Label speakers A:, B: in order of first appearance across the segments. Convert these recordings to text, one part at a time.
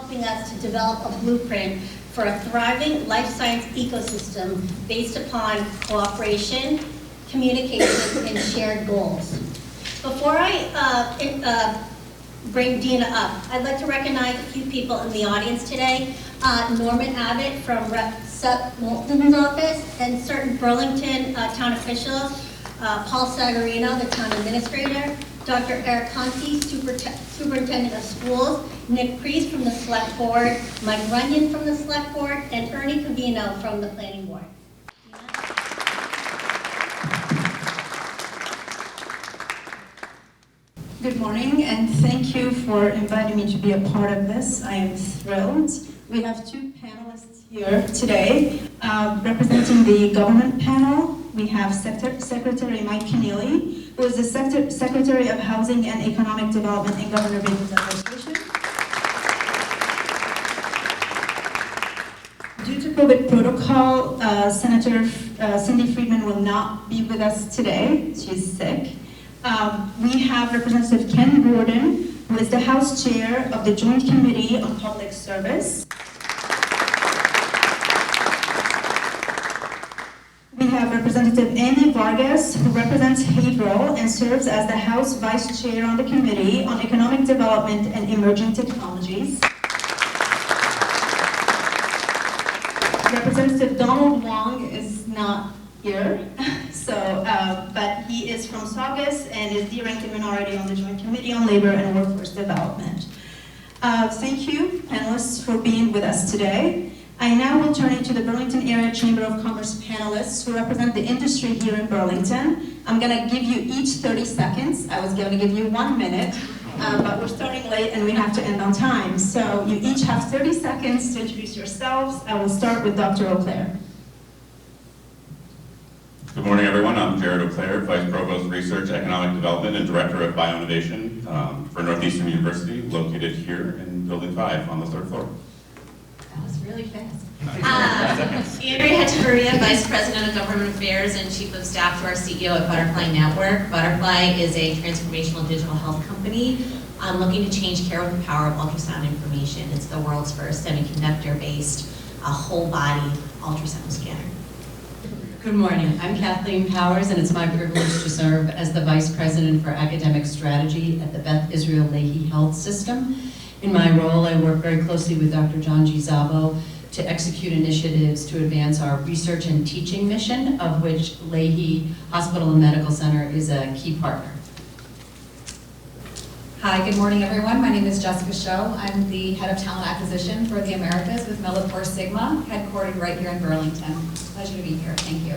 A: helping us to develop a blueprint for a thriving life science ecosystem based upon cooperation, communication, and shared goals. Before I bring Dina up, I'd like to recognize a few people in the audience today. Norman Abbott from Rep. Seth Moulton's office, and certain Burlington town officials, Paul Sagarino, the town administrator, Dr. Eric Conti, superintendent of schools, Nick Priest from the select board, Mike Runyon from the select board, and Ernie Covino from the planning board.
B: Good morning, and thank you for inviting me to be a part of this. I am thrilled. We have two panelists here today. Representing the government panel, we have Secretary Mike Keneally, who is the Secretary of Housing and Economic Development in Governor Baker's administration. Due to COVID protocol, Senator Cindy Friedman will not be with us today. She's sick. We have Representative Ken Gordon, who is the House Chair of the Joint Committee on Public Service. We have Representative Amy Vargas, who represents Haverhill and serves as the House Vice Chair on the Committee on Economic Development and Emerging Technologies. Representative Donald Wong is not here, but he is from Saugus and is the ranking minority on the Joint Committee on Labor and Workforce Development. Thank you, panelists, for being with us today. I now will turn it to the Burlington Area Chamber of Commerce panelists who represent the industry here in Burlington. I'm going to give you each 30 seconds. I was going to give you 1 minute, but we're starting late and we have to end on time. So you each have 30 seconds to introduce yourselves. I will start with Dr. O'Clair.
C: Good morning, everyone. I'm Jared O'Clair, Vice Provost Research, Economic Development, and Director of Bioinnovation for Northeastern University, located here in Building 5 on the 3rd floor.
D: That was really fast. Andrea Hechavarria, Vice President of Government Affairs and Chief of Staff to our CEO at Butterfly Network. Butterfly is a transformational digital health company looking to change care with the power of ultrasound information. It's the world's first semiconductor-based whole-body ultrasound scanner.
E: Good morning. I'm Kathleen Powers, and it's my privilege to serve as the Vice President for Academic Strategy at the Beth Israel Lahey Health System. In my role, I work very closely with Dr. John G. Szabo to execute initiatives to advance our research and teaching mission, of which Lahey Hospital and Medical Center is a key partner.
F: Hi, good morning, everyone. My name is Jessica Sho. I'm the Head of Talent Acquisition for the Americas with Millipore Sigma, headquartered right here in Burlington. Pleasure to be here. Thank you.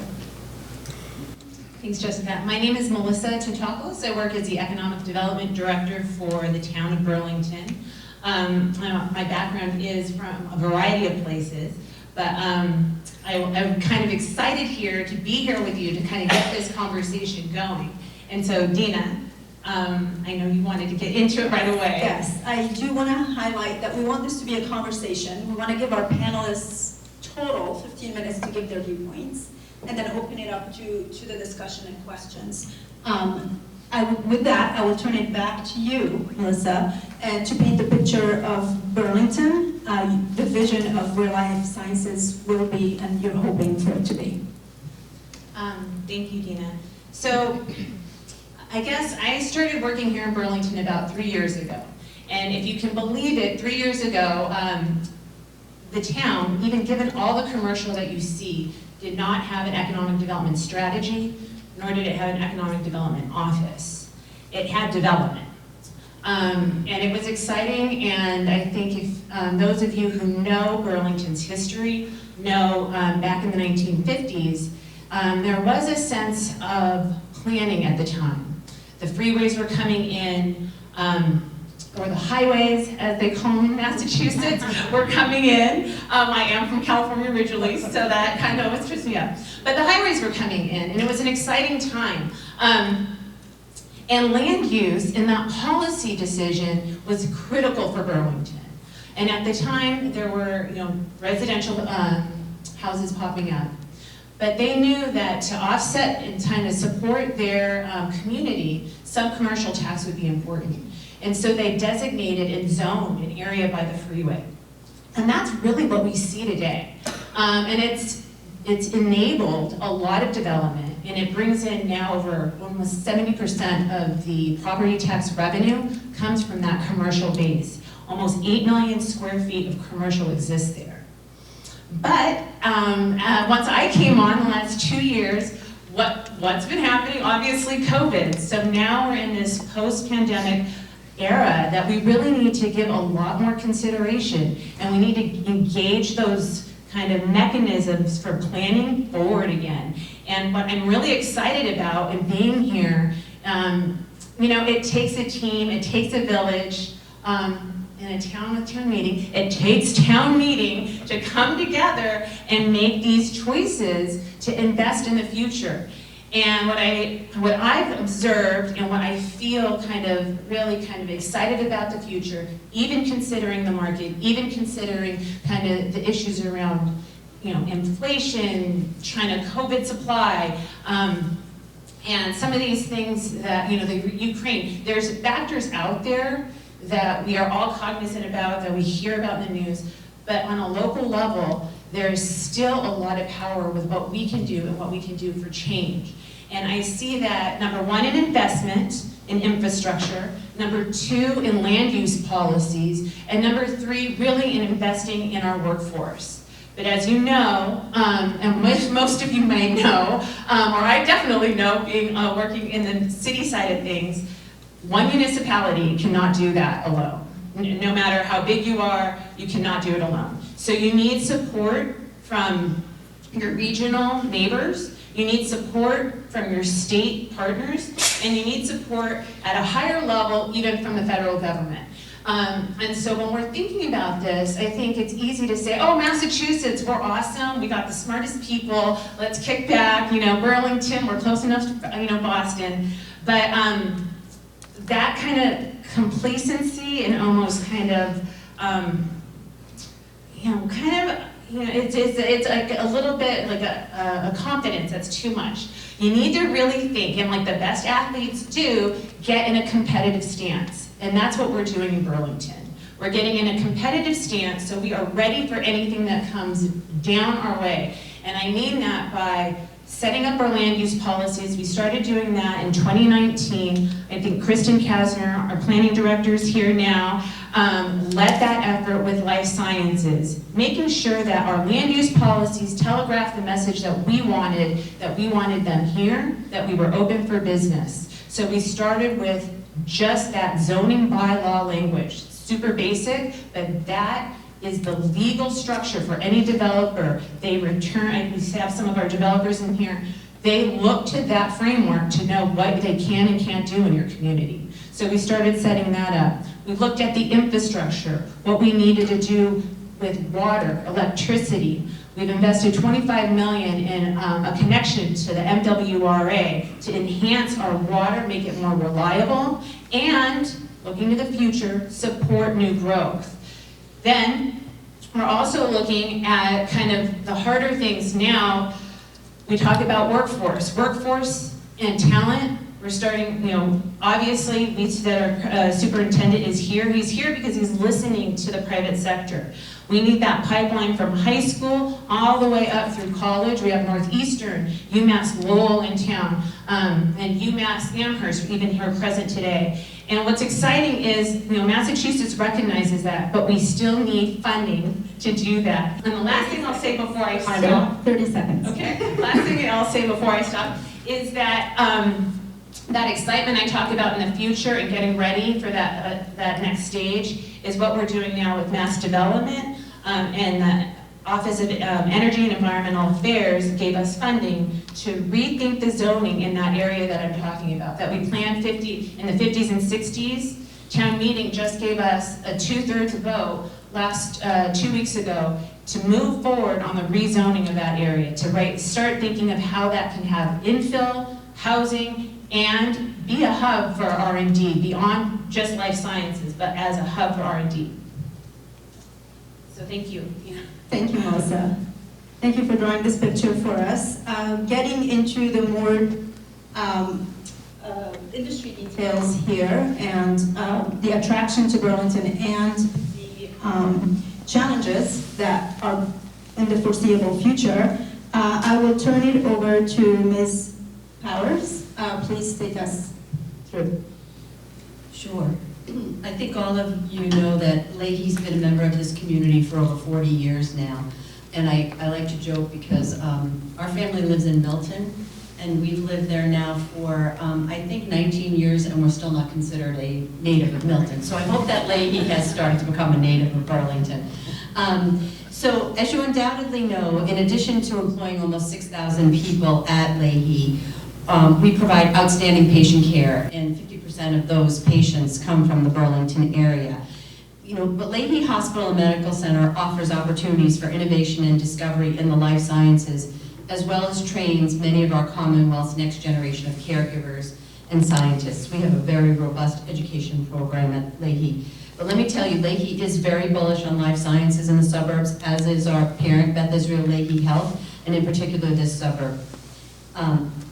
G: Thanks, Jessica. My name is Melissa Totopoulos. I work as the Economic Development Director for the town of Burlington. My background is from a variety of places, but I'm kind of excited here to be here with you to kind of get this conversation going. And so, Dina, I know you wanted to get into it right away.
B: Yes, I do want to highlight that we want this to be a conversation. We want to give our panelists total 15 minutes to give their viewpoints, and then open it up to the discussion and questions. With that, I will turn it back to you, Melissa, and to paint the picture of Burlington, the vision of where life sciences will be and you're hoping for it to be.
G: Thank you, Dina. So, I guess I started working here in Burlington about 3 years ago. And if you can believe it, 3 years ago, the town, even given all the commercial that you see, did not have an economic development strategy, nor did it have an economic development office. It had development. And it was exciting, and I think if those of you who know Burlington's history know back in the 1950s, there was a sense of planning at the time. The freeways were coming in, or the highways, as they call them in Massachusetts, were coming in. I am from California originally, so that kind of always trips me up. But the highways were coming in, and it was an exciting time. And land use in that policy decision was critical for Burlington. And at the time, there were residential houses popping up. But they knew that to offset and kind of support their community, some commercial tax would be important. And so they designated and zoned an area by the freeway. And that's really what we see today. And it's enabled a lot of development, and it brings in now over almost 70% of the property tax revenue comes from that commercial base. Almost 8 million square feet of commercial exists there. But once I came on the last 2 years, what's been happening? Obviously COVID. So now we're in this post-pandemic era that we really need to give a lot more consideration, and we need to engage those kind of mechanisms for planning forward again. And what I'm really excited about in being here, you know, it takes a team, it takes a village, in a town with town meeting, it takes town meeting to come together and make these choices to invest in the future. And what I've observed and what I feel really excited about the future, even considering the market, even considering kind of the issues around, you know, inflation, China COVID supply, and some of these things that, you know, the Ukraine, there's factors out there that we are all cognizant about, that we hear about in the news, but on a local level, there's still a lot of power with what we can do and what we can do for change. And I see that, number one, in investment in infrastructure, number two, in land use policies, and number three, really in investing in our workforce. But as you know, and most of you may know, or I definitely know, being working in the city side of things, one municipality cannot do that alone. No matter how big you are, you cannot do it alone. So you need support from your regional neighbors, you need support from your state partners, and you need support at a higher level, even from the federal government. And so when we're thinking about this, I think it's easy to say, oh, Massachusetts, we're awesome, we got the smartest people, let's kick back, you know, Burlington, we're close enough to, you know, Boston. But that kind of complacency and almost kind of, it's like a little bit like a confidence that's too much. You need to really think, and like the best athletes do, get in a competitive stance. And that's what we're doing in Burlington. We're getting in a competitive stance so we are ready for anything that comes down our way. And I mean that by setting up our land use policies. We started doing that in 2019. I think Kristen Kasner, our planning director, is here now, led that effort with life sciences, making sure that our land use policies telegraph the message that we wanted them here, that we were open for business. So we started with just that zoning bylaw language, super basic, but that is the legal structure for any developer. They return, and we have some of our developers in here, they look to that framework to know what they can and can't do in your community. So we started setting that up. We looked at the infrastructure, what we needed to do with water, electricity. We've invested $25 million in a connection to the MWRA to enhance our water, make it more reliable, and, looking to the future, support new growth. Then, we're also looking at kind of the harder things now. We talk about workforce and talent. We're starting, you know, obviously, we see that our superintendent is here. He's here because he's listening to the private sector. We need that pipeline from high school all the way up through college. We have Northeastern, UMass Lowell in town, and UMass Amherst, even here present today. And what's exciting is, you know, Massachusetts recognizes that, but we still need funding to do that. And the last thing I'll say before I stop.
B: 30 seconds.
G: Okay, last thing I'll say before I stop is that that excitement I talk about in the future and getting ready for that next stage is what we're doing now with mass development, and the Office of Energy and Environmental Affairs gave us funding to rethink the zoning in that area that I'm talking about, that we planned in the 50s and 60s. Town meeting just gave us a 2/3 vote last 2 weeks ago to move forward on the rezoning of that area, to start thinking of how that can have infill, housing, and be a hub for R&D, beyond just life sciences, but as a hub for R&D. So thank you.
B: Thank you, Melissa. Thank you for drawing this picture for us. Getting into the more
A: industry details.
B: details here and the attraction to Burlington and the challenges that are in the foreseeable future. I will turn it over to Ms. Powers. Please take us through.
E: Sure. I think all of you know that Leahy's been a member of this community for over 40 years now. And I like to joke because our family lives in Milton, and we've lived there now for, I think, 19 years, and we're still not considered a native of Milton. So I hope that Leahy has started to become a native of Burlington. So as you undoubtedly know, in addition to employing almost 6,000 people at Leahy, we provide outstanding patient care, and 50% of those patients come from the Burlington area. But Leahy Hospital and Medical Center offers opportunities for innovation and discovery in the life sciences, as well as trains many of our Commonwealth's next generation of caregivers and scientists. We have a very robust education program at Leahy. But let me tell you, Leahy is very bullish on life sciences in the suburbs, as is our parent, Beth Israel Leahy Health, and in particular this suburb.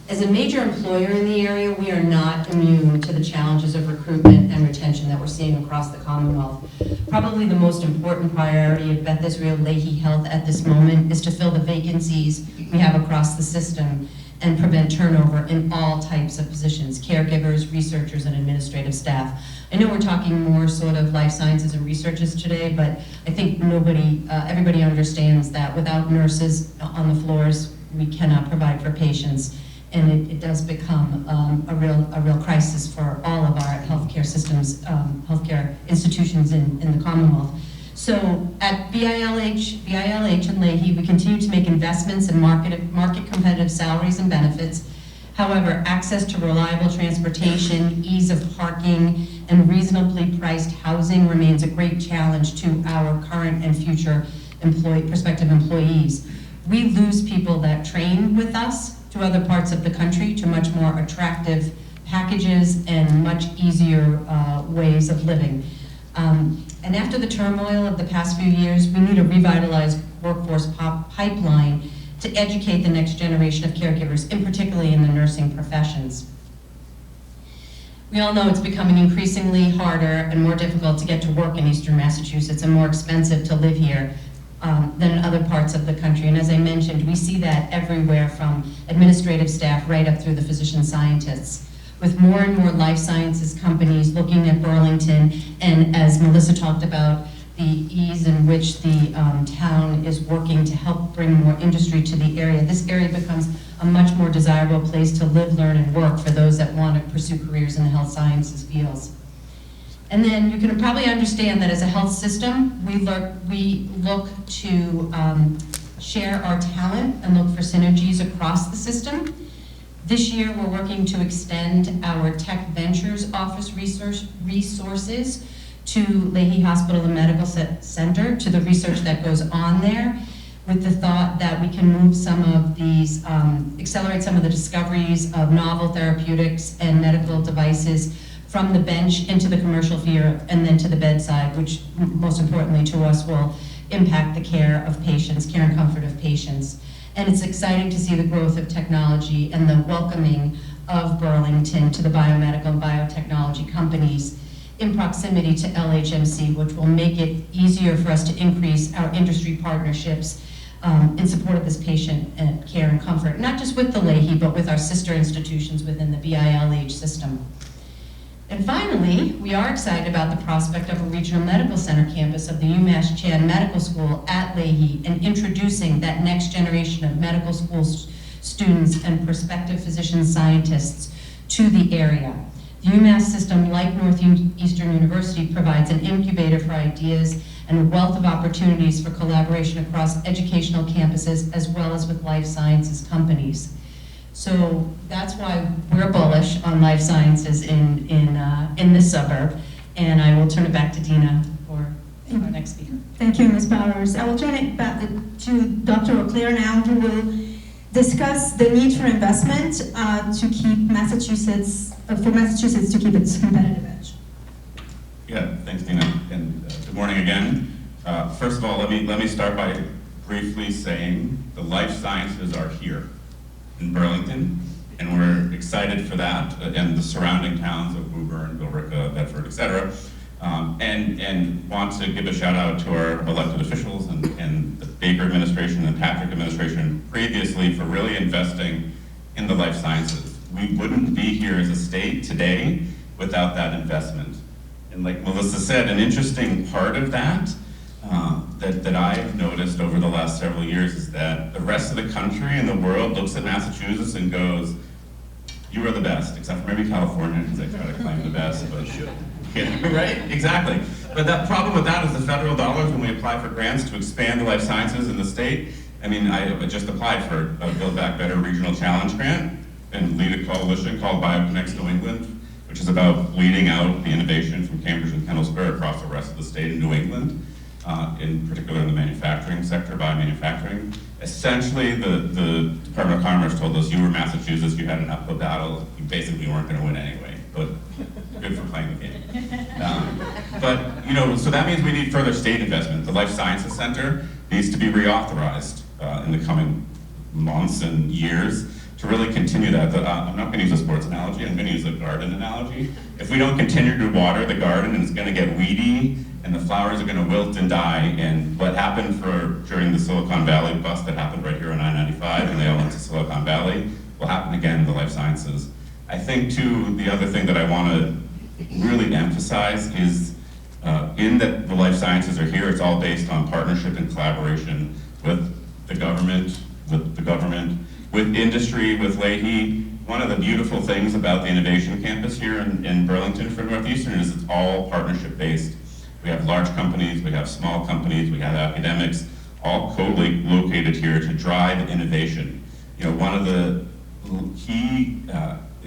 E: As a major employer in the area, we are not immune to the challenges of recruitment and retention that we're seeing across the Commonwealth. Probably the most important priority of Beth Israel Leahy Health at this moment is to fill the vacancies we have across the system and prevent turnover in all types of positions, caregivers, researchers, and administrative staff. I know we're talking more sort of life sciences and researchers today, but I think everybody understands that without nurses on the floors, we cannot provide for patients. And it does become a real crisis for all of our healthcare systems, healthcare institutions in the Commonwealth. So at BILH and Leahy, we continue to make investments in market competitive salaries and benefits. However, access to reliable transportation, ease of parking, and reasonably priced housing remains a great challenge to our current and future prospective employees. We lose people that train with us to other parts of the country, to much more attractive packages and much easier ways of living. And after the turmoil of the past few years, we need a revitalized workforce pipeline to educate the next generation of caregivers, in particularly in the nursing professions. We all know it's becoming increasingly harder and more difficult to get to work in Eastern Massachusetts and more expensive to live here than in other parts of the country. And as I mentioned, we see that everywhere from administrative staff right up through the physician scientists. With more and more life sciences companies looking at Burlington, and as Melissa talked about, the ease in which the town is working to help bring more industry to the area, this area becomes a much more desirable place to live, learn, and work for those that want to pursue careers in the health sciences fields. And then you can probably understand that as a health system, we look to share our talent and look for synergies across the system. This year, we're working to extend our Tech Ventures office resources to Leahy Hospital and Medical Center, to the research that goes on there, with the thought that we can move some of these, accelerate some of the discoveries of novel therapeutics and medical devices from the bench into the commercial field and then to the bedside, which most importantly to us will impact the care of patients, care and comfort of patients. And it's exciting to see the growth of technology and the welcoming of Burlington to the biomedical and biotechnology companies in proximity to LHMC, which will make it easier for us to increase our industry partnerships in support of this patient and care and comfort, not just with the Leahy, but with our sister institutions within the BILH system. And finally, we are excited about the prospect of a regional medical center campus of the UMass Chan Medical School at Leahy and introducing that next generation of medical school students and prospective physician scientists to the area. The UMass system, like Northeastern University, provides an incubator for ideas and a wealth of opportunities for collaboration across educational campuses as well as with life sciences companies. So that's why we're bullish on life sciences in this suburb. And I will turn it back to Dina for our next speaker.
B: Thank you, Ms. Powers. I will turn it back to Dr. O'Clair now, who will discuss the need for investment to keep Massachusetts to keep its competitive edge.
C: Yeah, thanks, Dina, and good morning again. First of all, let me start by briefly saying the life sciences are here in Burlington. and we're excited for that, and the surrounding towns of Woburn, Billerica, Bedford, et cetera. And want to give a shout out to our elected officials and the Baker administration and Patrick administration previously for really investing in the life sciences. We wouldn't be here as a state today without that investment. And like Melissa said, an interesting part of that that I've noticed over the last several years is that the rest of the country and the world looks at Massachusetts and goes, you are the best, except for maybe California, because they try to claim the best, but yeah, right, exactly. But the problem with that is the federal dollars, when we apply for grants to expand the life sciences in the state. I mean, I just applied for a Build Back Better Regional Challenge grant and lead a coalition called BioConnects New England, which is about leading out the innovation from Cambridge and Kendall Square across the rest of the state in New England, in particular in the manufacturing sector, biomanufacturing. Essentially, the Department of Commerce told us, you were Massachusetts, you had an uphill battle, you basically weren't going to win anyway, but good for playing the game. But, you know, so that means we need further state investment. The Life Sciences Center needs to be reauthorized in the coming months and years to really continue that. I'm not going to use a sports analogy, I'm going to use a garden analogy. If we don't continue to water the garden, and it's going to get weedy, and the flowers are going to wilt and die, and what happened during the Silicon Valley bust that happened right here on I-95, and they all went to Silicon Valley, will happen again in the life sciences. I think, too, the other thing that I want to really emphasize is in that the life sciences are here, it's all based on partnership and collaboration with the government, with industry, with Leahy. One of the beautiful things about the Innovation Campus here in Burlington for Northeastern is it's all partnership-based. We have large companies, we have small companies, we have academics, all co-located here to drive innovation. You know, one of the key,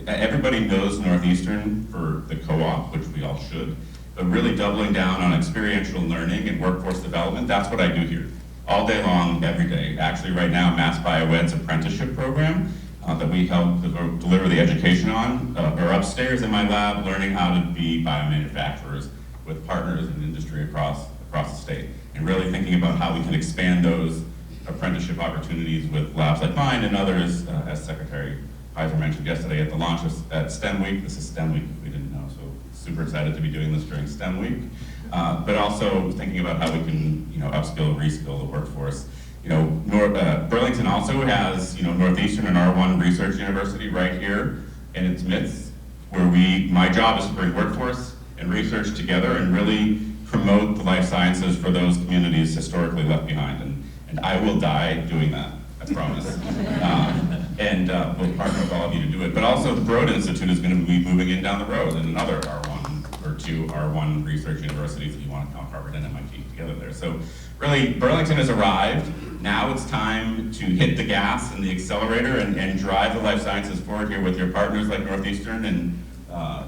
C: everybody knows Northeastern for the co-op, which we all should, but really doubling down on experiential learning and workforce development, that's what I do here. All day long, every day. Actually, right now, Mass BioEd's apprenticeship program that we help deliver the education on are upstairs in my lab learning how to be biomanufacturers with partners in industry across the state, and really thinking about how we can expand those apprenticeship opportunities with labs like mine and others, as Secretary Heiser mentioned yesterday at the launch at STEM Week. This is STEM Week, if we didn't know, so super excited to be doing this during STEM Week. But also thinking about how we can, you know, upskill, reskill the workforce. You know, Burlington also has, you know, Northeastern and R1 Research University right here in its midst, where my job is to bring workforce and research together and really promote the life sciences for those communities historically left behind. And I will die doing that, I promise. And we'll partner with all of you to do it. But also the Broad Institute is going to be moving in down the road, and another R1 or two R1 research universities if you want to count Harvard and MIT together there. So really, Burlington has arrived. Now it's time to hit the gas and the accelerator and drive the life sciences forward here with your partners like Northeastern and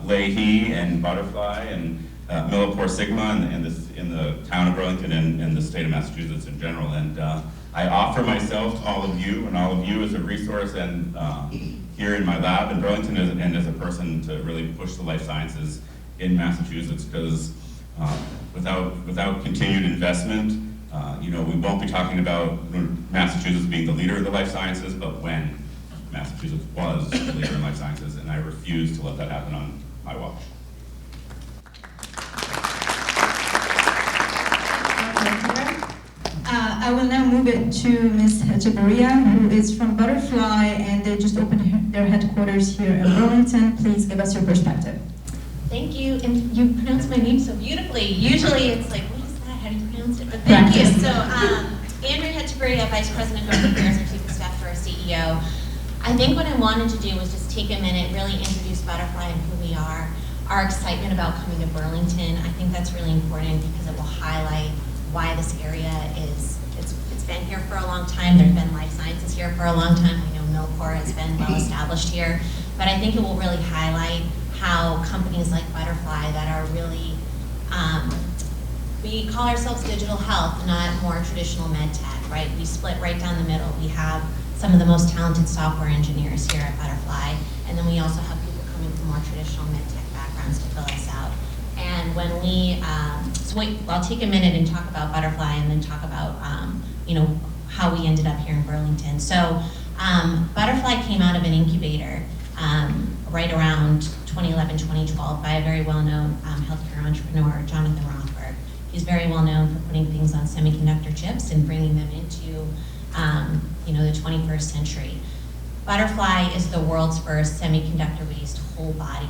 C: Leahy and Butterfly and Millipore Sigma in the town of Burlington and the state of Massachusetts in general. And I offer myself to all of you and all of you as a resource and here in my lab in Burlington and as a person to really push the life sciences in Massachusetts, because without continued investment, you know, we won't be talking about Massachusetts being the leader of the life sciences, but when Massachusetts was the leader in life sciences, and I refuse to let that happen on my watch.
B: I will now move it to Ms. Echeverria, who is from Butterfly, and they just opened their headquarters here in Burlington. Please give us your perspective.
D: Thank you, and you pronounced my name so beautifully. Usually it's like, what is that? How do you pronounce it? But thank you. So, Andrea Echeverria, Vice President of Government Affairs and Chief of Staff to our CEO. I think what I wanted to do was just take a minute, really introduce Butterfly and who we are, our excitement about coming to Burlington. I think that's really important because it will highlight why this area it's been here for a long time. There's been life sciences here for a long time. We know Millipore has been well established here, but I think it will really highlight how companies like Butterfly that are really, we call ourselves digital health, not more traditional med tech, right? We split right down the middle. We have some of the most talented software engineers here at Butterfly, and then we also have people coming from more traditional med tech backgrounds to fill us out. And when we, I'll take a minute and talk about Butterfly and then talk about, you know, how we ended up here in Burlington. So Butterfly came out of an incubator right around 2011, 2012 by a very well-known healthcare entrepreneur, Jonathan Rothberg. He's very well known for putting things on semiconductor chips and bringing them into the 21st century. Butterfly is the world's first semiconductor-based whole body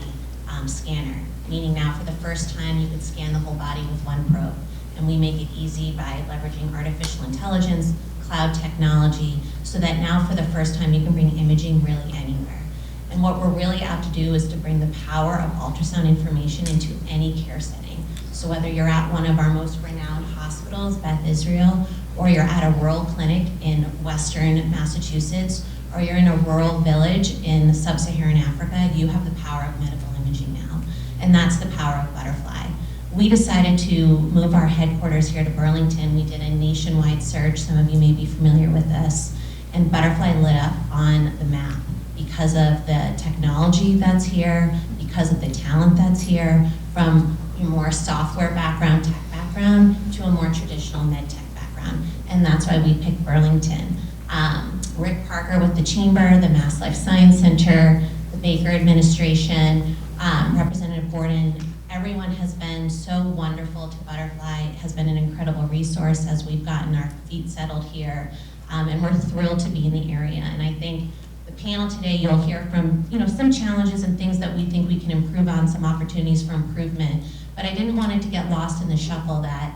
D: scanner, meaning now for the first time you could scan the whole body with one probe. And we make it easy by leveraging artificial intelligence, cloud technology, so that now for the first time you can bring imaging really anywhere. And what we're really out to do is to bring the power of ultrasound information into any care setting. So whether you're at one of our most renowned hospitals, Beth Israel, or you're at a rural clinic in Western Massachusetts, or you're in a rural village in sub-Saharan Africa, you have the power of medical imaging now. And that's the power of Butterfly. We decided to move our headquarters here to Burlington. We did a nationwide search. Some of you may be familiar with this. And Butterfly lit up on the map because of the technology that's here, because of the talent that's here, from a more software background, tech background, to a more traditional med tech background. And that's why we picked Burlington. Rick Parker with the Chamber, the Mass Life Science Center, the Baker administration, Representative Gordon, everyone has been so wonderful to Butterfly. It has been an incredible resource as we've gotten our feet settled here. And we're thrilled to be in the area. And I think the panel today, you'll hear from some challenges and things that we think we can improve on, some opportunities for improvement. But I didn't want it to get lost in the shuffle that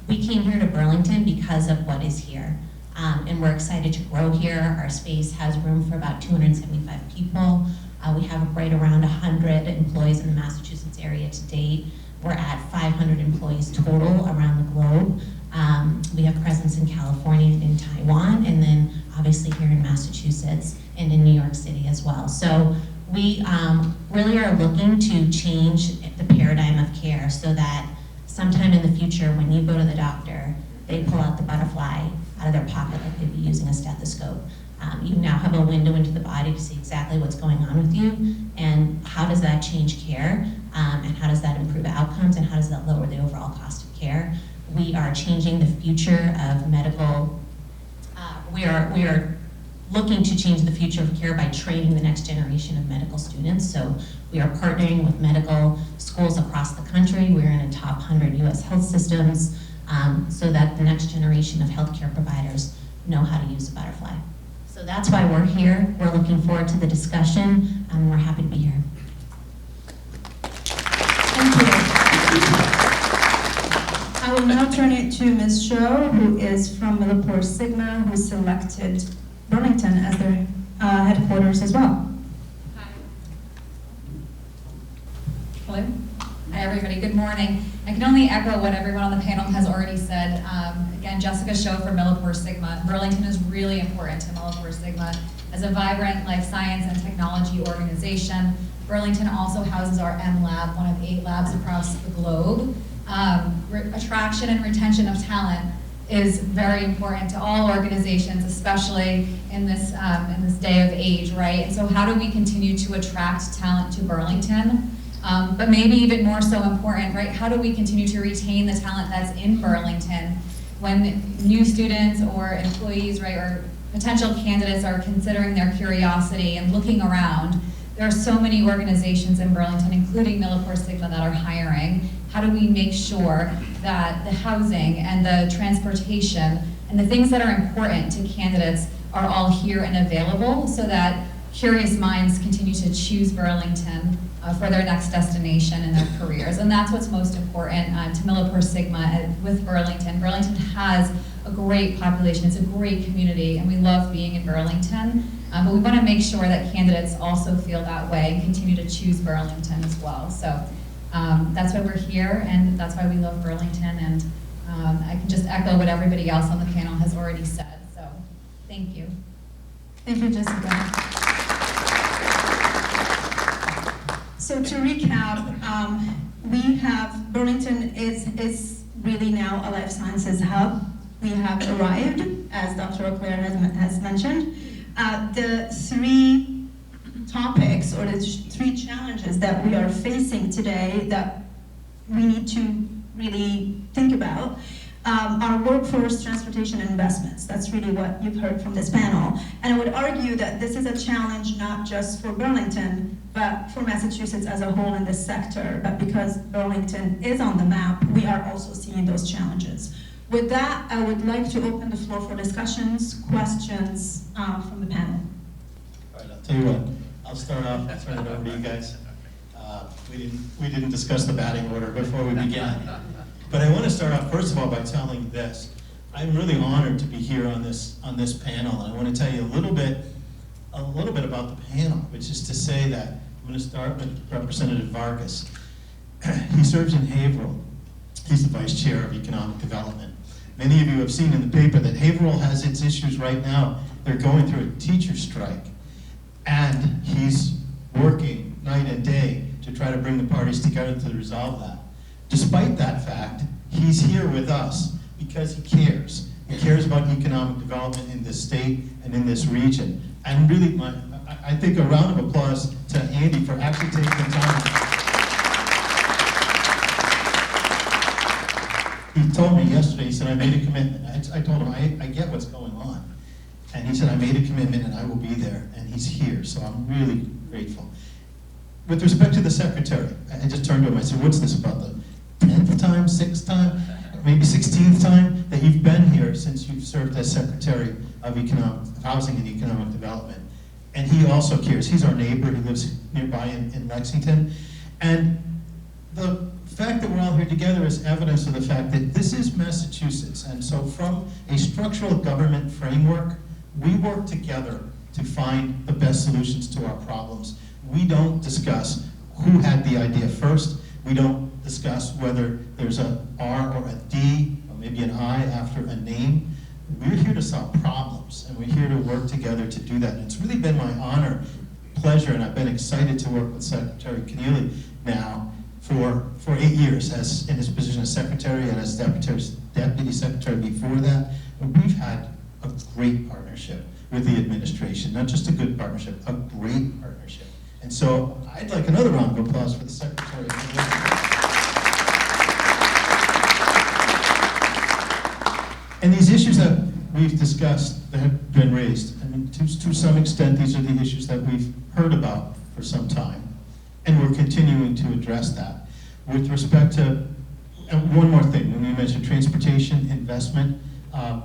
D: we came here to Burlington because of what is here. And we're excited to grow here. Our space has room for about 275 people. We have right around 100 employees in the Massachusetts area to date. We're at 500 employees total around the globe. We have presence in California and in Taiwan, and then obviously here in Massachusetts and in New York City as well. So we really are looking to change the paradigm of care so that sometime in the future when you go to the doctor, they pull out the Butterfly out of their pocket like they'd be using a stethoscope. You now have a window into the body to see exactly what's going on with you, and how does that change care, and how does that improve outcomes, and how does that lower the overall cost of care. We are changing the future of medical, we are looking to change the future of care by training the next generation of medical students. So we are partnering with medical schools across the country. We're in a top 100 US health systems, so that the next generation of healthcare providers know how to use a Butterfly. So that's why we're here. We're looking forward to the discussion, and we're happy to be here.
B: Thank you. I will now turn it to Ms. Sho, who is from Millipore Sigma, who selected Burlington as their headquarters as well.
F: Hello. Hi, everybody. Good morning. I can only echo what everyone on the panel has already said. Again, Jessica Sho for Millipore Sigma. Burlington is really important to Millipore Sigma as a vibrant life science and technology organization. Burlington also houses our M Lab, one of 8 labs across the globe. Attraction and retention of talent is very important to all organizations, especially in this day of age, right? And so how do we continue to attract talent to Burlington? But maybe even more so important, right? How do we continue to retain the talent that's in Burlington when new students or employees, right, or potential candidates are considering their curiosity and looking around? There are so many organizations in Burlington, including Millipore Sigma, that are hiring. How do we make sure that the housing and the transportation and the things that are important to candidates are all here and available so that curious minds continue to choose Burlington for their next destination in their careers? And that's what's most important to Millipore Sigma with Burlington. Burlington has a great population, it's a great community, and we love being in Burlington. But we want to make sure that candidates also feel that way and continue to choose Burlington as well. So that's why we're here, and that's why we love Burlington. And I can just echo what everybody else on the panel has already said. So thank you.
B: Thank you, Jessica. So to recap, we have Burlington is really now a life sciences hub. We have arrived, as Dr. O'Clair has mentioned. The 3 topics or the 3 challenges that we are facing today that we need to really think about Our workforce, transportation, and investments. That's really what you've heard from this panel. And I would argue that this is a challenge not just for Burlington, but for Massachusetts as a whole in this sector. But because Burlington is on the map, we are also seeing those challenges. With that, I would like to open the floor for discussions, questions from the panel.
H: All right, I'll tell you what, I'll start off, I'll turn it over to you guys. We didn't discuss the batting order before we began. But I want to start off, first of all, by telling this. I'm really honored to be here on this panel, and I want to tell you a little bit about the panel, which is to say that I'm going to start with Representative Vargas. He serves in Haverhill. He's the Vice Chair of Economic Development. Many of you have seen in the paper that Haverhill has its issues right now. They're going through a teacher strike, and he's working night and day to try to bring the parties together to resolve that. Despite that fact, he's here with us because he cares. He cares about economic development in this state and in this region. And really, I think a round of applause to Andy for actually taking the time. He told me yesterday, he said, I made a commitment. I told him, I get what's going on. And he said, I made a commitment and I will be there. And he's here, so I'm really grateful. With respect to the secretary, I just turned to him, I said, what's this about the 10th time, 6th time, maybe 16th time that you've been here since you've served as Secretary of Housing and Economic Development? And he also cares. He's our neighbor. He lives nearby in Lexington. And the fact that we're all here together is evidence of the fact that this is Massachusetts. And so from a structural government framework, we work together to find the best solutions to our problems. We don't discuss who had the idea first. We don't discuss whether there's a R or a D or maybe an I after a name. We're here to solve problems, and we're here to work together to do that. And it's really been my honor, pleasure, and I've been excited to work with Secretary Keneally now for 8 years as in his position as Secretary and as Deputy Secretary before that. And we've had a great partnership with the administration, not just a good partnership, a great partnership. And so I'd like another round of applause for the Secretary. And these issues that we've discussed that have been raised, I mean, to some extent, these are the issues that we've heard about for some time. And we're continuing to address that. With respect to, and one more thing, when you mentioned transportation, investment,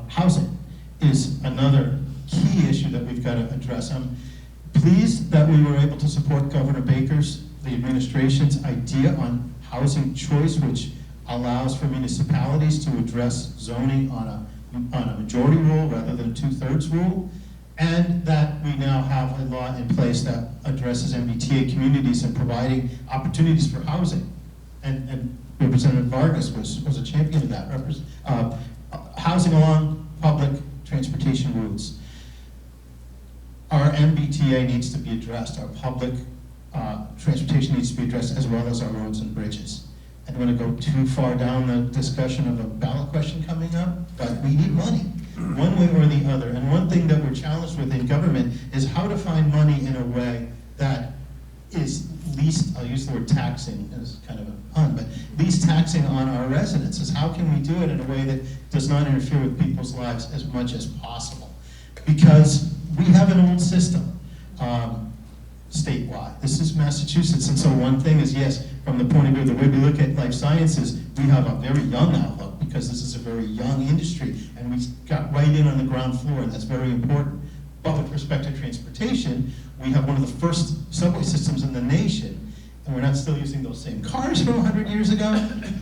H: housing is another key issue that we've got to address. I'm pleased that we were able to support Governor Baker's, the administration's idea on housing choice, which allows for municipalities to address zoning on a majority rule rather than a 2/3 rule, and that we now have a law in place that addresses MBTA communities and providing opportunities for housing. And Representative Vargas was a champion of that. Housing along public transportation routes. Our MBTA needs to be addressed. Our public transportation needs to be addressed, as well as our roads and bridges. I don't want to go too far down the discussion of a ballot question coming up, but we need money, one way or the other. And one thing that we're challenged with in government is how to find money in a way that is least, I'll use the word taxing as kind of a pun, but least taxing on our residents. Is how can we do it in a way that does not interfere with people's lives as much as possible? Because we have an old system statewide. This is Massachusetts, and so one thing is, yes, from the point of view of the way we look at life sciences, we have a very young outlook because this is a very young industry, and we got right in on the ground floor, and that's very important. But with respect to transportation, we have one of the first subway systems in the nation, and we're not still using those same cars from 100 years ago,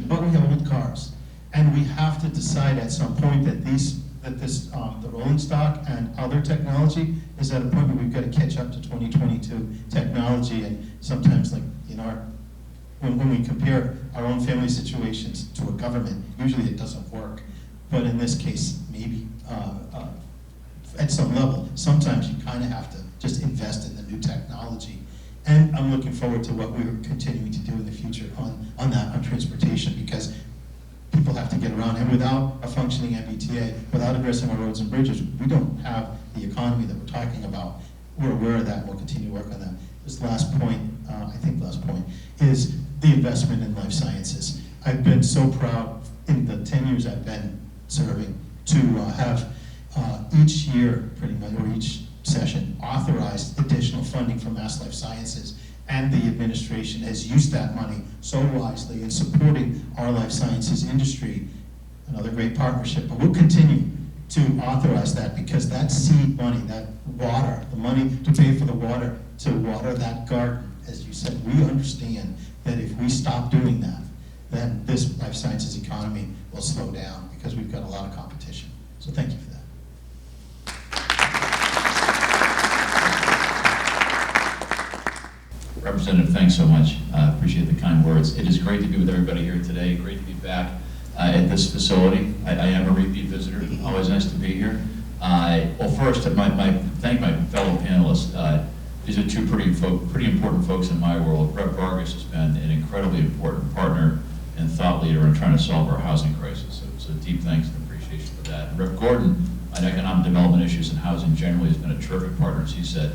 H: but we have old cars. And we have to decide at some point that the rolling stock and other technology is at a point where we've got to catch up to 2022 technology. And sometimes, like in when we compare our own family situations to a government, usually it doesn't work. But in this case, maybe at some level, sometimes you kind of have to just invest in the new technology. And I'm looking forward to what we're continuing to do in the future on transportation, because people have to get around. And without a functioning MBTA, without addressing our roads and bridges, we don't have the economy that we're talking about. We're aware of that, and we'll continue to work on that. This last point, is the investment in life sciences. I've been so proud in the 10 years I've been serving, to have each year, pretty much, or each session, authorized additional funding from Mass Life Sciences, and the administration has used that money so wisely in supporting our life sciences industry. Another great partnership, but we'll continue to authorize that, because that seed money, that water, the money to pay for the water, to water that garden, as you said, we understand that if we stop doing that, then this life sciences economy will slow down, because we've got a lot of competition. So thank you for that.
I: Representative, thanks so much. Appreciate the kind words. It is great to be with everybody here today. Great to be back at this facility. I am a repeat visitor. Always nice to be here. Well, first, thank my fellow panelists. These are two pretty important folks in my world. Rep. Vargas has been an incredibly important partner and thought leader in trying to solve our housing crisis. So deep thanks and appreciation for that. And Rep. Gordon, on economic development issues and housing generally, has been a terrific partner, as he said.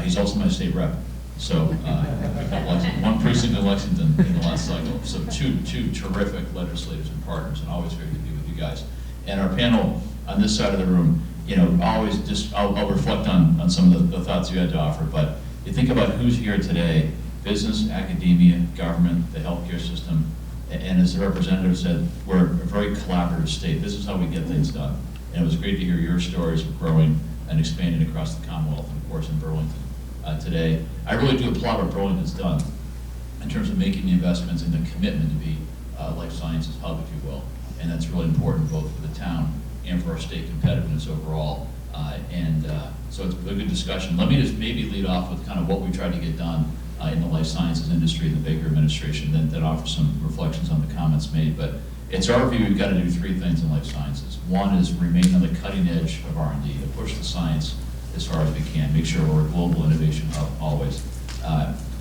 I: He's also my state rep. So one precinct in Lexington in the last cycle. So two terrific legislators and partners, and always great to be with you guys. And our panel on this side of the room, always just, I'll reflect on some of the thoughts you had to offer, but you think about who's here today: business, academia, government, the healthcare system, and as the representative said, we're a very collaborative state. This is how we get things done. And it was great to hear your stories of growing and expanding across the Commonwealth, and of course in Burlington today. I really do applaud what Burlington's done in terms of making the investments and the commitment to be a life sciences hub, if you will. And that's really important both for the town and for our state competitiveness overall. So it's a good discussion. Let me just maybe lead off with kind of what we tried to get done in the life sciences industry and the Baker administration, then offer some reflections on the comments made. But it's our view we've got to do three things in life sciences. One is remain on the cutting edge of R&D, to push the science as far as we can, make sure we're a global innovation hub always.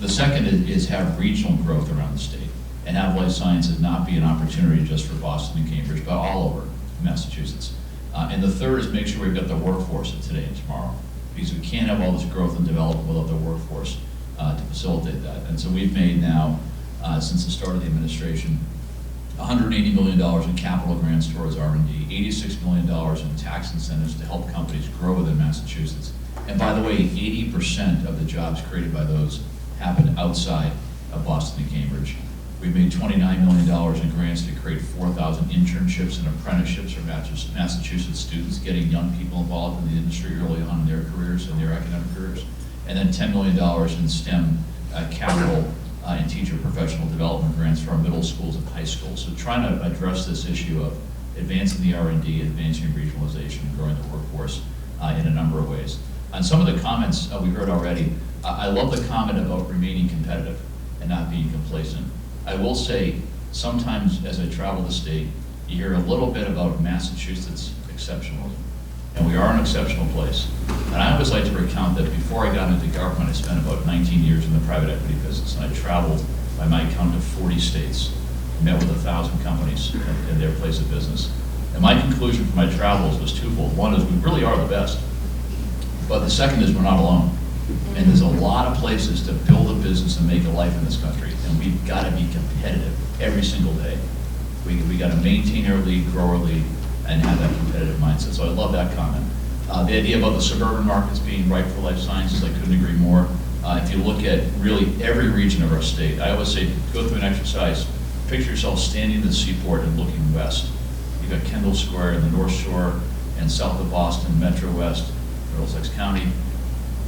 I: The second is have regional growth around the state, and have life sciences not be an opportunity just for Boston and Cambridge, but all over Massachusetts. And the third is make sure we've got the workforce of today and tomorrow, because we can't have all this growth and development without the workforce to facilitate that. And so we've made now, since the start of the administration, $180 million in capital grants towards R&D, $86 million in tax incentives to help companies grow within Massachusetts. And by the way, 80% of the jobs created by those happen outside of Boston and Cambridge. We made $29 million in grants to create 4,000 internships and apprenticeships for Massachusetts students, getting young people involved in the industry early on in their careers and their academic careers. And then $10 million in STEM capital and teacher professional development grants for our middle schools and high schools. So trying to address this issue of advancing the R&D, advancing regionalization, and growing the workforce in a number of ways. On some of the comments we heard already, I love the comment about remaining competitive and not being complacent. I will say, sometimes as I travel the state, you hear a little bit about Massachusetts exceptionalism. And we are an exceptional place. And I always like to recount that before I got into government, I spent about 19 years in the private equity business. And I traveled, by my count, to 40 states. Met with 1,000 companies in their place of business. And my conclusion from my travels was twofold. One is we really are the best. But the second is we're not alone. And there's a lot of places to build a business and make a life in this country. And we've got to be competitive every single day. We got to maintain our lead, grow our lead, and have that competitive mindset. So I love that comment. The idea about the suburban markets being right for life sciences, I couldn't agree more. If you look at really every region of our state, I always say, go through an exercise, picture yourself standing in the seaport and looking west. You've got Kendall Square in the North Shore and south of Boston, Metro West, Middlesex County,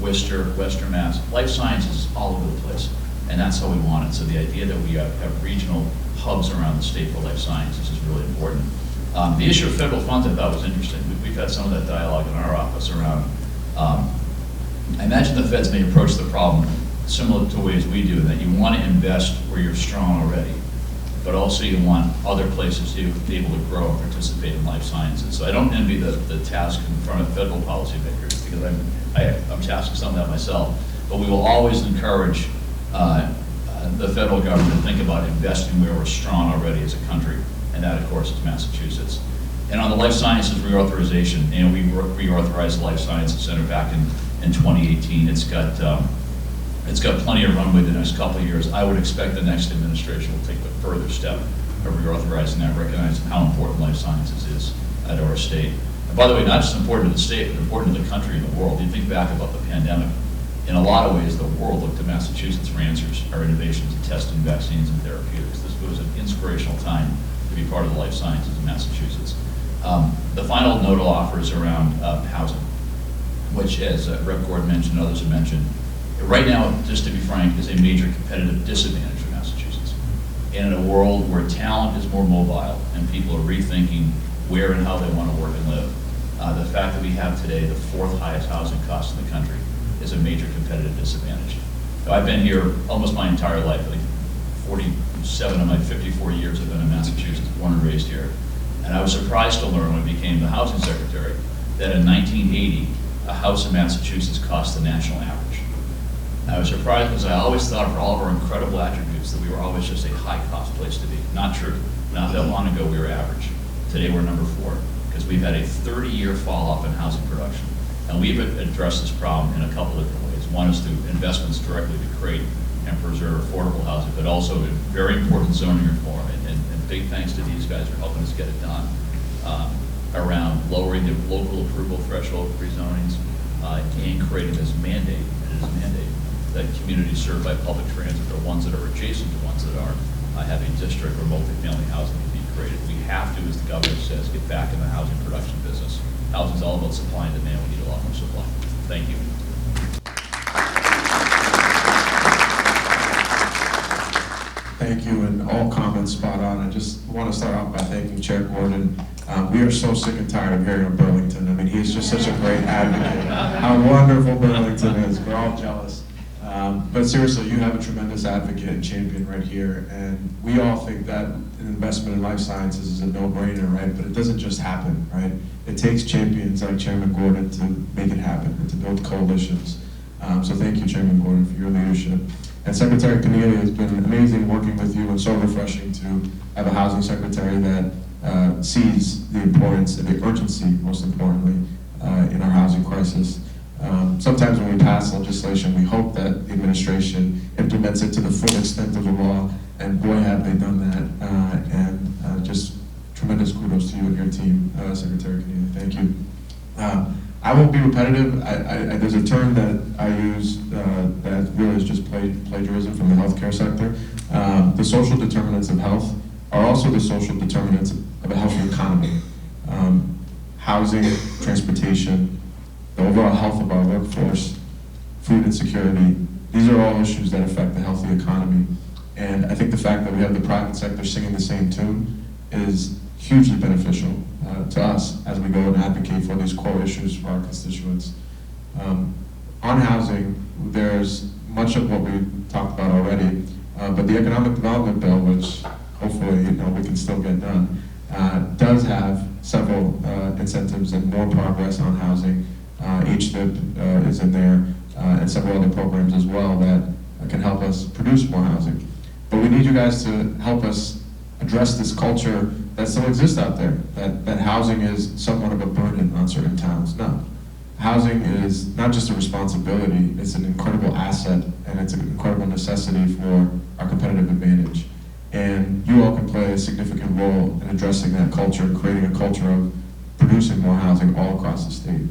I: Worcester, Western Mass. Life sciences is all over the place, and that's how we want it. So the idea that we have regional hubs around the state for life sciences is really important. The issue of federal funds I thought was interesting. We've had some of that dialogue in our office around, I imagine the feds may approach the problem similar to ways we do, that you want to invest where you're strong already, but also you want other places to be able to grow and participate in life sciences. So I don't envy the task in front of federal policymakers, because I'm tasked with some of that myself. But we will always encourage the federal government to think about investing where we're strong already as a country, and that, of course, is Massachusetts. And on the life sciences reauthorization, we reauthorized the Life Sciences Center back in 2018. It's got plenty of runway the next couple of years. I would expect the next administration will take the further step of reauthorizing that, recognizing how important life sciences is to our state. And by the way, not just important to the state, but important to the country and the world. You think back about the pandemic, in a lot of ways, the world looked to Massachusetts for answers, our innovations in testing, vaccines, and therapeutics. This was an inspirational time to be part of the life sciences in Massachusetts. The final note I'll offer is around housing, which, as Rep. Gordon mentioned, others have mentioned, right now, just to be frank, is a major competitive disadvantage for Massachusetts. And in a world where talent is more mobile and people are rethinking where and how they want to work and live, the fact that we have today the 4th highest housing cost in the country is a major competitive disadvantage. Now, I've been here almost my entire life. I think 47 of my 54 years I've been in Massachusetts, born and raised here. And I was surprised to learn when I became the housing secretary that in 1980, a house in Massachusetts cost the national average. I was surprised because I always thought for all of our incredible attributes that we were always just a high-cost place to be. Not true. Not that long ago we were average. Today we're number 4 because we've had a 30-year fall-off in housing production. And we've addressed this problem in a couple of different ways. One is through investments directly to create and preserve affordable housing, but also a very important zoning reform. And big thanks to these guys for helping us get it done around lowering the local approval threshold for rezonings and creating this mandate. It is a mandate that communities served by public transit are ones that are adjacent to ones that are have a district or multifamily housing to be created. We have to, as the governor says, get back in the housing production business. Housing is all about supply and demand. We need a lot more supply. Thank you.
J: Thank you, and all comments spot on. I just want to start off by thanking Chair Gordon. We are so sick and tired of hearing of Burlington. I mean, he is just such a great advocate. How wonderful Burlington is. We're all jealous. But seriously, you have a tremendous advocate and champion right here, and we all think that an investment in life sciences is a no-brainer, right? But it doesn't just happen, right? It takes champions like Chairman Gordon to make it happen and to build coalitions. So thank you, Chairman Gordon, for your leadership. And Secretary Cornelia, has been amazing working with you and so refreshing to have a housing secretary that sees the importance and the urgency, most importantly, in our housing crisis. Sometimes when we pass legislation, we hope that the administration implements it to the full extent of the law, and boy, have they done that. Just tremendous kudos to you and your team, Secretary Cornelia. Thank you. I won't be repetitive. There's a term that I use that really is just plagiarism from the healthcare sector. The social determinants of health are also the social determinants of a healthy economy. Housing, transportation, the overall health of our workforce, food insecurity, these are all issues that affect the healthy economy. And I think the fact that we have the private sector singing the same tune is hugely beneficial to us as we go and advocate for these core issues for our constituents. On housing, there's much of what we talked about already, but the economic development bill, which hopefully we can still get done, does have several incentives and more progress on housing. HDIP is in there, and several other programs as well that can help us produce more housing. But we need you guys to help us address this culture that still exists out there, that housing is somewhat of a burden on certain towns. No. Housing is not just a responsibility, it's an incredible asset, and it's an incredible necessity for our competitive advantage. And you all can play a significant role in addressing that culture, creating a culture of producing more housing all across the state.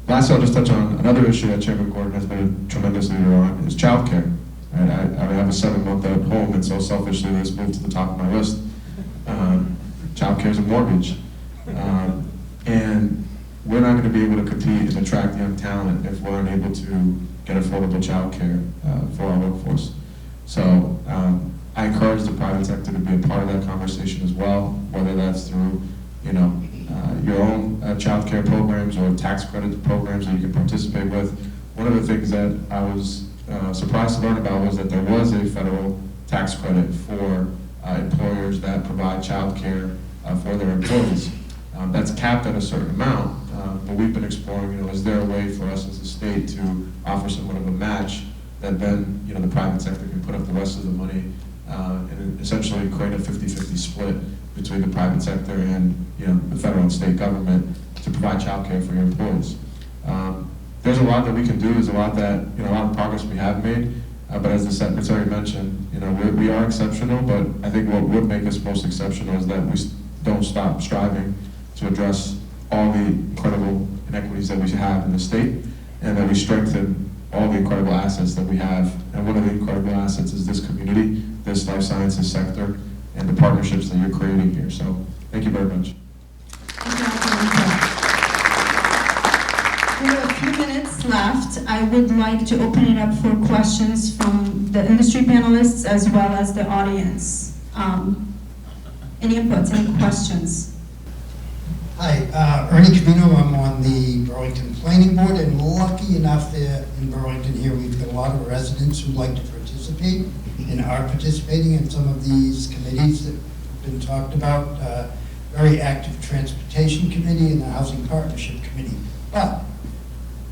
J: Lastly, I'll just touch on another issue that Chairman Gordon has been a tremendous leader on, is childcare. Right? I have a 7-month at home, and so selfishly this moved to the top of my list. Childcare is a mortgage. And we're not going to be able to compete and attract young talent if we're unable to get affordable childcare for our workforce. So I encourage the private sector to be a part of that conversation as well, whether that's through your own child care programs or tax credit programs that you can participate with. One of the things that I was surprised to learn about was that there was a federal tax credit for employers that provide child care for their employees. That's capped at a certain amount, but we've been exploring, is there a way for us as a state to offer somewhat of a match that then, the private sector can put up the rest of the money and essentially create a 50-50 split between the private sector and the federal and state government to provide child care for your employees. There's a lot that we can do. There's a lot of progress we have made. But as the Secretary mentioned, we are exceptional. But I think what would make us most exceptional is that don't stop striving to address all the incredible inequities that we have in the state, and that we strengthen all the incredible assets that we have. And one of the incredible assets is this community, this life sciences sector, and the partnerships that you're creating here. So thank you very much.
B: We have a few minutes left. I would like to open it up for questions from the industry panelists as well as the audience. Any inputs, any questions?
K: Hi, Ernie Cavino. I'm on the Burlington Planning Board, and lucky enough that in Burlington here, we've got a lot of residents who like to participate and are participating in some of these committees that have been talked about. Very active Transportation Committee and the Housing Partnership Committee. But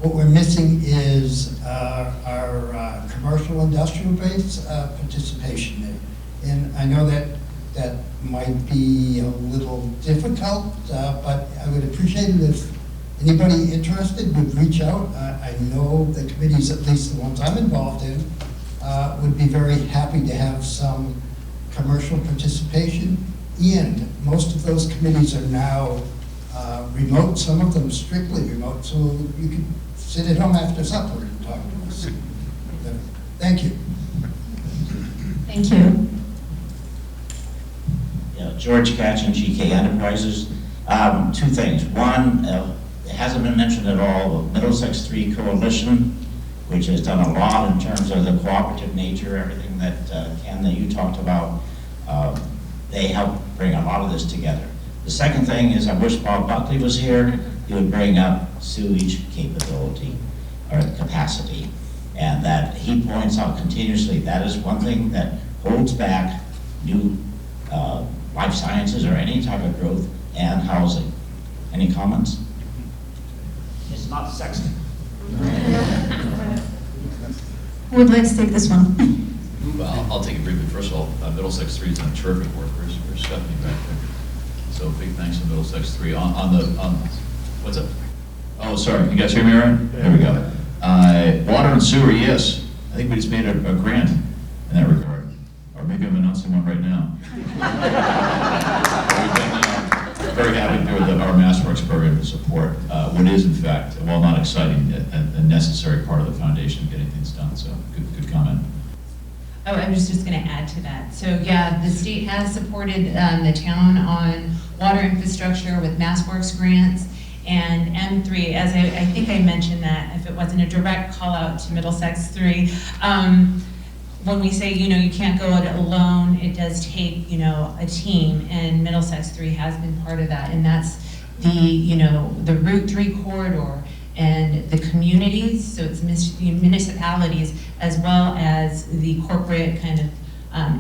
K: what we're missing is our commercial industrial base participation there. And I know that might be a little difficult, but I would appreciate it if anybody interested would reach out. I know the committees, at least the ones I'm involved in, would be very happy to have some commercial participation. And most of those committees are now remote, some of them strictly remote, so you can sit at home after supper and talk to us. Thank you.
B: Thank you.
L: Yeah, George Katchen, GK Enterprises. Two things. One, it hasn't been mentioned at all, the Middlesex 3 Coalition, which has done a lot in terms of the cooperative nature, everything that, Ken, that you talked about. They help bring a lot of this together. The second thing is I wish Bob Buckley was here. He would bring up sewage capability or capacity, and that he points out continuously that is one thing that holds back new life sciences or any type of growth and housing. Any comments? It's not sexy.
B: Who would like to take this one?
I: Well, I'll take it briefly. First of all, Middlesex 3 has done terrific work. There's Stephanie back there. So big thanks to Middlesex 3. What's up? Oh, sorry. You guys hear me all right? There we go. Water and sewer, yes. I think we just made a grant in that regard. Or maybe I'm announcing one right now. We've been very happy to do our MassWorks program to support what is, in fact, while not exciting, a necessary part of the foundation of getting things done. So good comment.
G: Oh, I was just going to add to that. So yeah, the state has supported the town on water infrastructure with MassWorks grants, and M3, as I think I mentioned that, if it wasn't a direct call out to Middlesex 3, when we say, you can't go it alone, it does take, a team, and Middlesex 3 has been part of that, and that's the Route 3 corridor, and the communities, so it's municipalities, as well as the corporate kind of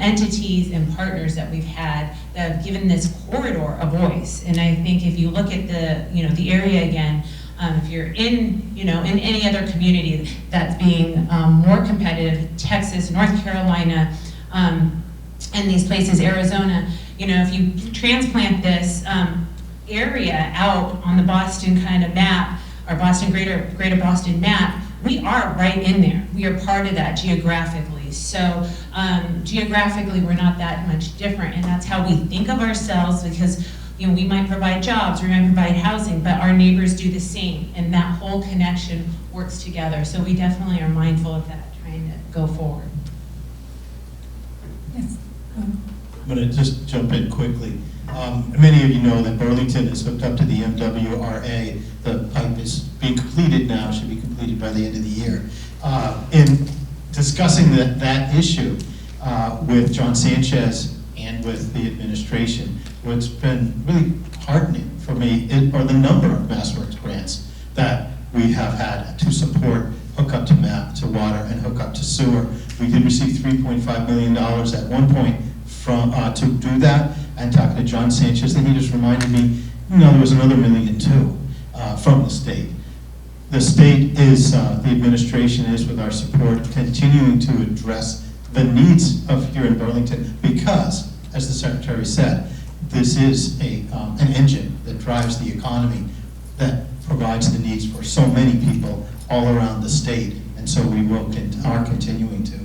G: entities and partners that we've had that have given this corridor a voice. And I think if you look at the area again, if you're in any other community that's being more competitive, Texas, North Carolina, and these places, Arizona, if you transplant this area out on the Boston kind of map, our greater Boston map, we are right in there. We are part of that geographically. So geographically, we're not that much different, and that's how we think of ourselves, because we might provide jobs, we might provide housing, but our neighbors do the same, and that whole connection works together. So we definitely are mindful of that, trying to go forward.
B: Yes.
H: I'm going to just jump in quickly. Many of you know that Burlington is hooked up to the MWRA. The pipe is being completed now, should be completed by the end of the year. In discussing that issue with John Sanchez and with the administration, what's been really heartening for me are the number of MassWorks grants that we have had to support hookup to water and hookup to sewer. We did receive $3.5 million at one point to do that. And talking to John Sanchez, and he just reminded me, there was another $1 million too from the state. The state is, the administration is, with our support, continuing to address the needs of here in Burlington, because, as the Secretary said, this is an engine that drives the economy, that provides the needs for so many people all around the state, and so we are continuing to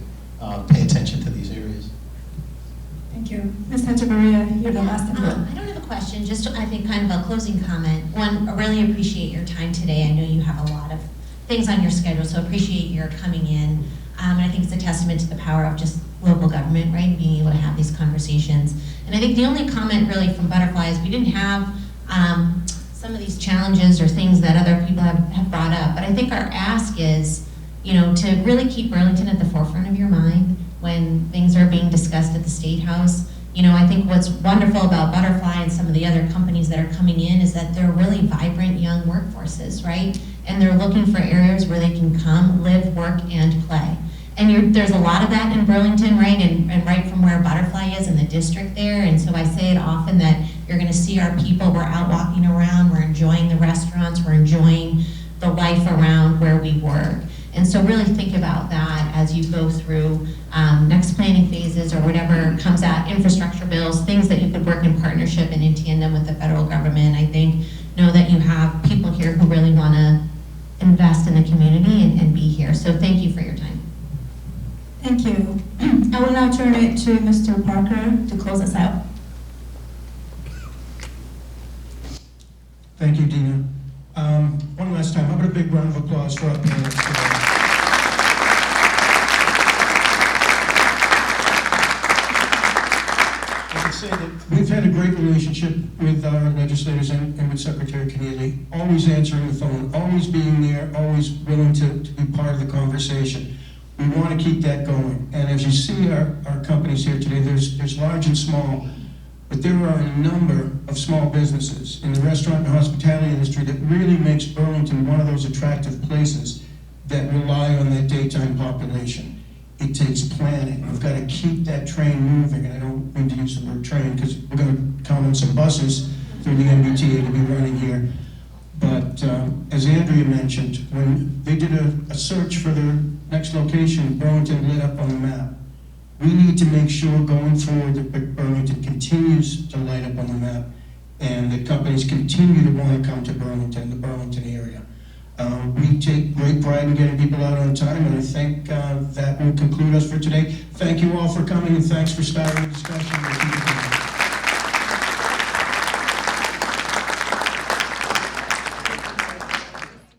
H: pay attention to these areas.
B: Thank
M: Thank you. Ms. Echeverria, you're the last in line.
D: I don't have a question, just I think kind of a closing comment. One, I really appreciate your time today. I know you have a lot of things on your schedule, so appreciate your coming in. And I think it's a testament to the power of just local government, right? Being able to have these conversations. And I think the only comment really from Butterfly is we didn't have some of these challenges or things that other people have brought up. But I think our ask is, to really keep Burlington at the forefront of your mind when things are being discussed at the State House. I think what's wonderful about Butterfly and some of the other companies that are coming in is that they're really vibrant young workforces, right? And they're looking for areas where they can come, live, work, and play. And there's a lot of that in Burlington, right? And right from where Butterfly is in the district there. And so I say it often that you're gonna see our people, we're out walking around, we're enjoying the restaurants, we're enjoying the life around where we work. And so really think about that as you go through next planning phases or whatever comes out, infrastructure bills, things that you could work in partnership and in tandem with the federal government. I think, know that you have people here who really wanna invest in the community and be here. So thank you for your time.
M: Thank you. I will now turn it to Mr. Parker to close us out.
H: Thank you, Dina. One last time, how about a big round of applause for our panelists today? I can say that we've had a great relationship with our legislators and with Secretary Keneally, always answering the phone, always being there, always willing to be part of the conversation. We want to keep that going. And as you see our companies here today, there's large and small, but there are a number of small businesses in the restaurant and hospitality industry that really makes Burlington one of those attractive places that rely on that daytime population. It takes planning. We've got to keep that train moving, and I don't mean to use the word train because we're going to count on some buses through the MBTA to be running here. But as Andrea mentioned, when they did a search for their next location, Burlington lit up on the map. We need to make sure going forward that Burlington continues to light up on the map and that companies continue to want to come to Burlington, the Burlington area. We take great pride in getting people out on time, and I think that will conclude us for today. Thank you all for coming, and thanks for starting the discussion.